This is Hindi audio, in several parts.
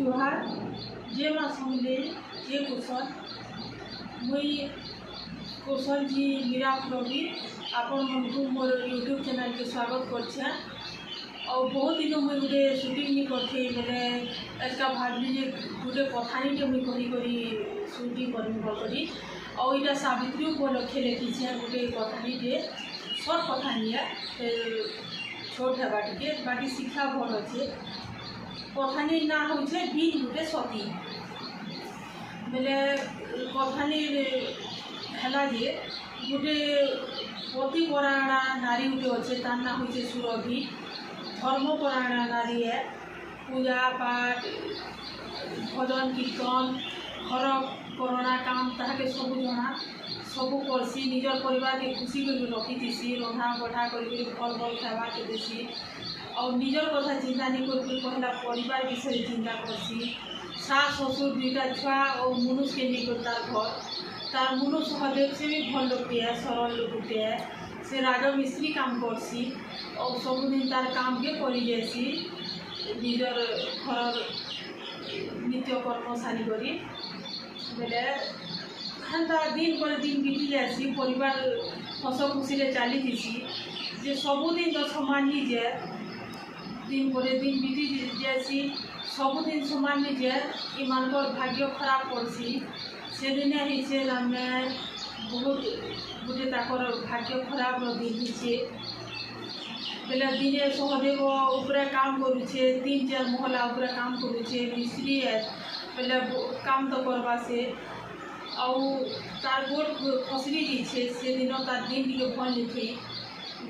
जुहार जे माँ समझे जे कुशल मुई कौशल जी मीरा प्रवी आपण मन को मोर यूट्यूब चैनल के स्वागत करछे। और बहुत दिन मुझे गोटे सुटिंग नहीं करते बेले एका भावली जे गोटे कथानीटे मुझे कही करी सुटिंग करी और इटा सावित्री उपलक्षे लिखीछे गोटे कथानीटे सर्ट कथानी है छोट है बाकी शिक्षा भल अच्छे। कथानी ना होचे बीज गोटे सती बेले कथानी है जे गोटे पतिपरायणा नारी गोटे अच्छे तार ना होचे सुरभि। धर्मपरायणा नारी है पूजा पाठ भजन कीर्तन घर करोना काम ताके सब जना सबू करसी निजर परिवार के खुशी कर रखी रंधा बढ़ा कर भल भल खावा के देसी और निजर कथा चिंता नहीं कर पहला परिवार विषय चिंता करसी। सास ससुर दुईटा छुआ और मनुष्य के नहीं कर घर तार मनुष्य सहदेव से भी भल लोगटे है सरल लोगटे है से राजमिस्त्री काम करसी और सबुदिन तार काम के करी जासी निजर घर नित्य कर्म सारी करी बेले हेन्ता दिन पर दिन बीती जासी परिवार हस खुशी चली थी जे सबुदिन तो समान नहीं जाए दिन पर दिन बीती जासी सबुदिन समान नहीं जाए इमानकर भाग्य खराब करसी से दिन हिसे आमे बहुत गोटे ताकर भाग्य खराब दिन हिसे बेले दिने सहदेव उपरे काम करुचे 3-4 महला उपरे काम करुचे मिस्त्री है बेले काम तो करवा से और तार गोड़ खसरी जाइए से दिन तार दिन टे भल नहीं थी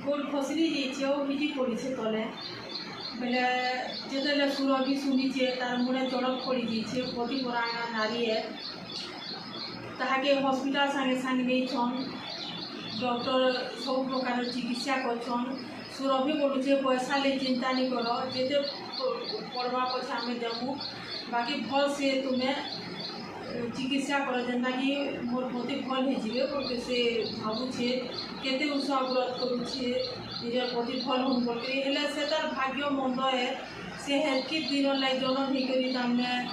गोड़ खसरी जाइए और भिजी पड़ी तले बेले जिते सुरभि शुणीचे तार मुड़े चढ़क पड़ी जाइए पतिपरायणा नारी है ताके हॉस्पिटल संगे संगे नहीं डॉक्टर सब प्रकार चिकित्सा कर सुरभि बोलुचे पैसा ले चिंता नहीं कर जिते पड़वा पछा आम देमु बाकी भल से तुम्हें चिकित्सा कर जेनता कि मोर पति भल हो बोलते से भावुचे केते उषा व्रत करुचे निजर पति भल होन बोलते से तार भाग्य मंद है से हेल्की दिन लाइक जन्म होकर तमें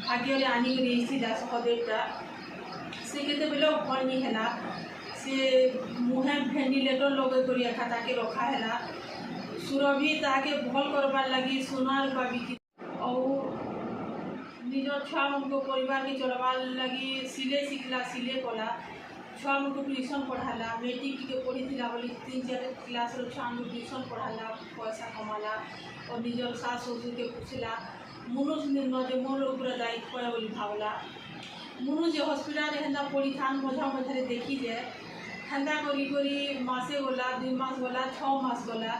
भाग्य आनिक सहदेवटा से केते बेले भल नहीं है से मुहे भेंटिलेटर लगे कर एका ताके रखा है सुरभि ताके भल करवार लगी सोना रूपा बिकी और निजर छुआ मन को परिवार के चलवार लगी सिले शिखला सिले कला छुआ मन को ट्यूशन पढ़ाला मेट्रिक के पढ़ी बोली 3-4 क्लास छुआ मन को ट्यूशन पढ़ाला पैसा कमाला और निजर सास ससुर के पूछला मनुष्य निर्णय मोर ऊपर दायित्व है बोली भावला मनुष्य हॉस्पिटल हेन्ता पड़ी थान मझा मझे देखी जाए हेन्ता करी मासे गला 2 मास गला 6 मास गला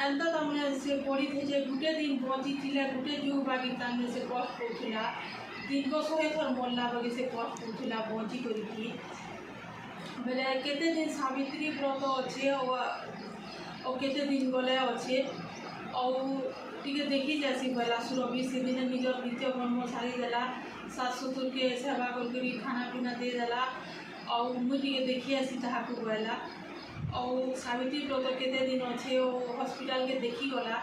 एंता तमने से पड़ी थे जे गुटे दिन बची थिले गुटे जुग बाकी तमने से कष्ट पड़ुला दिन को 100 थर मरला बाकी से कष्ट पड़ुला बची करी बेले केते दिन सावित्री व्रत अच्छे और केते दिन गले अच्छे और टिके देखी जासी पहला सुरभि से दिन निजर नित्य कर्म सारी देला सास ससुर के सेवा कर खाना पीना दे देला और मुझे देखी आसी ताहा को गला और सावित्री व्रत केते दिन अच्छे हॉस्पिटल के देखी गला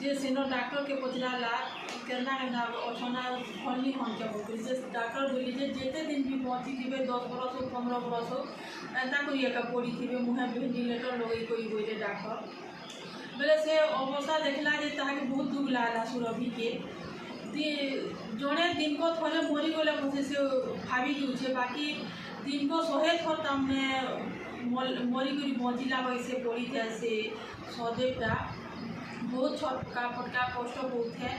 जे सेनो डॉक्टर के पचराला केना केना अछना भल नहीं हम क्या बोलते से डॉक्टर बोली जे जेते दिन भी बची थी 10 बरस हो 15 बरस हो एंता कोई एका पड़ी थी मुहे भेंटिलेटर लगे कोई बोले डॉक्टर बेले से अवस्था देखला जे ताके बहुत दुख लागला सुरभि के जड़े दिन को थरे मरी गले मुझे से भावी जाऊे बाकी दिन को 100 थर तमने मरिक बचिला वैसे पड़ी थे से सहदेवटा बहुत छटका फटका कष्ट बहुत है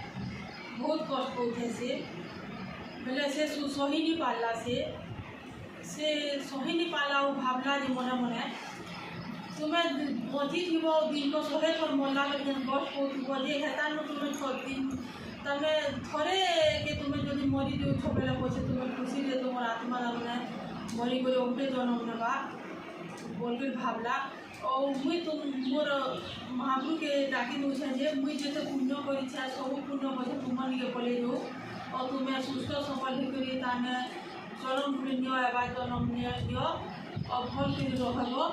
बहुत कष्ट बहुत से बेले से सही नहीं पाला से सही नहीं पाला वो भावला जे मने मने तुम्हें बची थी दिन को 100 थर मरला कष्ट पड़े जे हेता तुम्हें दिन तमें थरे के तुम्हें जो मरी जो छपेला पछे तुम्हें खुशी दे तुम आत्मा तमने मरी कर उठे जन्म नेबा बोलकर भावला और मुई तुम मोर महाप्रभु के डाकी दूचे जे मुई जेते पुण्य करी सब पुण्य मजे तुमन के पले जो और तुम्हें सुस्थ सबल होकर ताने चरम पुण्य एवं जन्म दियो और भल कर रहब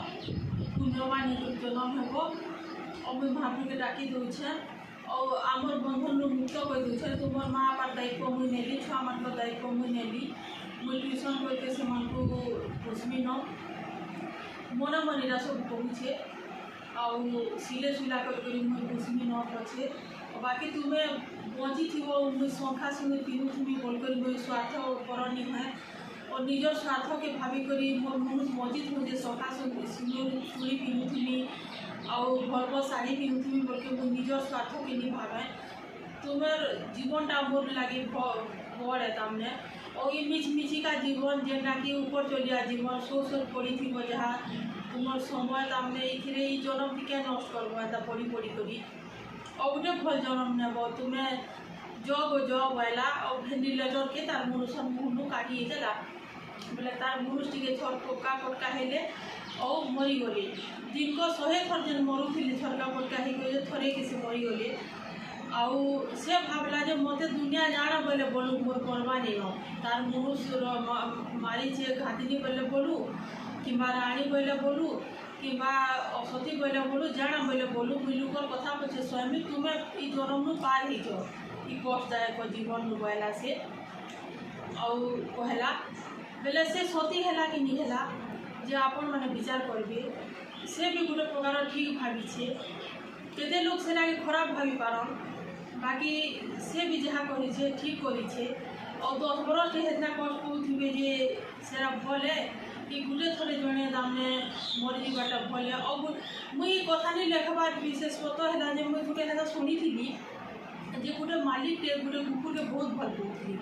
पुण्यवान जन्म हेब और मुई महाप्रभु के डाकी दूचे और आमर बंधन मुक्त कर दूचे पछे तुम माँ बाप दायित्व मुई नेली छुआ मान दायित्व मुई नेली मुई ट्यूशन करके से पोषमी न मन मनीरा सब कहुचे आउ सिले सुला कर मुई पोषमी न पछे बाकी तुम्हें बची थी मुई शंखा सिंदूर पिन्धुमी बोलकर मुई स्वार्थ परनी है और निजर स्वार्थ के भाविक मोर मन मजित हो शंखा सिंदूर चूड़ी पिन्धुमी आउ भल शाढ़ी पिन्धुमी बोलके मुई निजर स्वार्थ के नहीं भावे तुम्हार जीवनटा मोर लगे बड़ है तमने और ये मिछमिछिका जीवन जेनटा कि ऊपर चलिया जीवन शो पड़ी थी जहाँ तुम्हार समय तमने ये जन्म टी नष्ट करवा पढ़ी पढ़ी करी और गोटे भल जन्म नेब तुम्हें जब आला और भेंटिलेटर के तार मनुष्य मुहनु काटी देला बोले तार मनुष्य टी थर फटका फटका हेले और मरीगले दिन को 100 थर जेन मरुले थरका फटका हो थरे के से मरीगले आउ से भावला जे मते दुनिया जाना बोले बोलू मोर करवा नहीं न तार मनुष्य मारी से घातिनी बोले बोलू कि राणी बोले बोलू कि असती बोले बोलू जाना बोले बोलू मुई लुकर कथा पछे स्वयं तुम्हें ई जन्म पार ही जाओ ई कष्टदायक जीवन बोला से आउ कहला बेले से सती है कि नहीं है जे आपण मैंने विचार करेंगे से भी गोटे प्रकार ठीक भावी केते लोग से खराब भावी पारन बाकी से भी जहाँ करे ठीक करे और 10 बरस इतना कष्ट कौथे जे सेरा भल है कि गोटे थरे जड़े तामने मरी जाटा भल है और मुई कथा नहीं लिखबार विशेषतः है मुई गोटे हेता शुणी थी जे गोटे मालिक गोटे कुकुर के बहुत भल पाऊली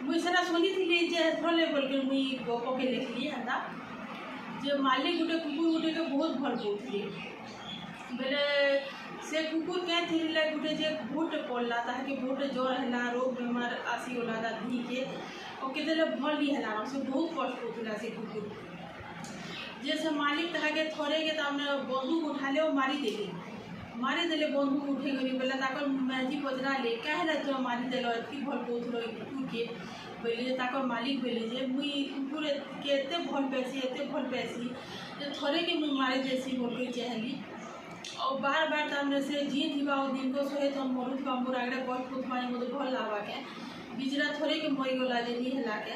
मुई सेटा शुणी थी जे बोल के मुई गप के लिखली हेता जे मालिक गोटे कुकुर गोटे के बहुत भल पाऊली बेले से कुकुर क्या थी गोटे जे भोट पड़ला ताकि भोट ज्वर है रोग बेमार आसीगला धी के और केते भल नहीं है से बहुत कष्ट होता से कुकुर जैसे मालिक ताके थरे के तमने बंदूक उठाले और मारी देले बंदूक उठे गरी बोला मैजी पचरा ले क्या तो मारी देल एति भल पाऊल कुकुर के बोले ताकर मालिक बोले जे मुई कुकुर के एते भल पासी जे थरे के मुई मारी देसी बोल चाहली और बार बार तमने से जी थी दिन को 100 थन मरु थी मोर आगे कष्ट कुछ मत भल लावा के बिचरा थोड़े के मरीगला जे नहीं है के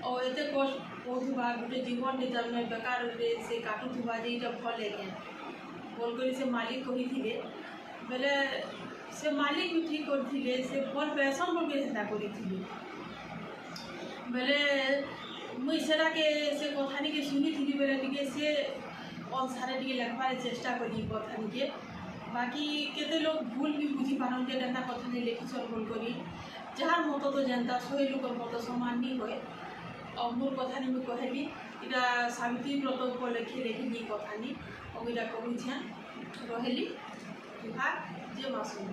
और एत कष्ट पौधा गोटे जीवन ने तमने बेकार से काटुवा जे इटा भल है बोल कर से मालिक कही थे बेले से मालिक भी ठीक करते से भल पैसन बोल के हेता करी बेले मुई सेरा के से कथानी के शुनी थी बेले टिके से अनुसार टी लिखबार चेष्टा करी कथानी के बाकी केते लोग भूल भी बुझी पारन जे जेनता कथानी लिखिछन भूल करी जार मत तो जनता 100 लोक मत समान नहीं हुए और मोर कथानी में कहली इटा सावित्री व्रत उपलक्षे लिखिली कथानी और इटा कहूँ रहली जे मासूम।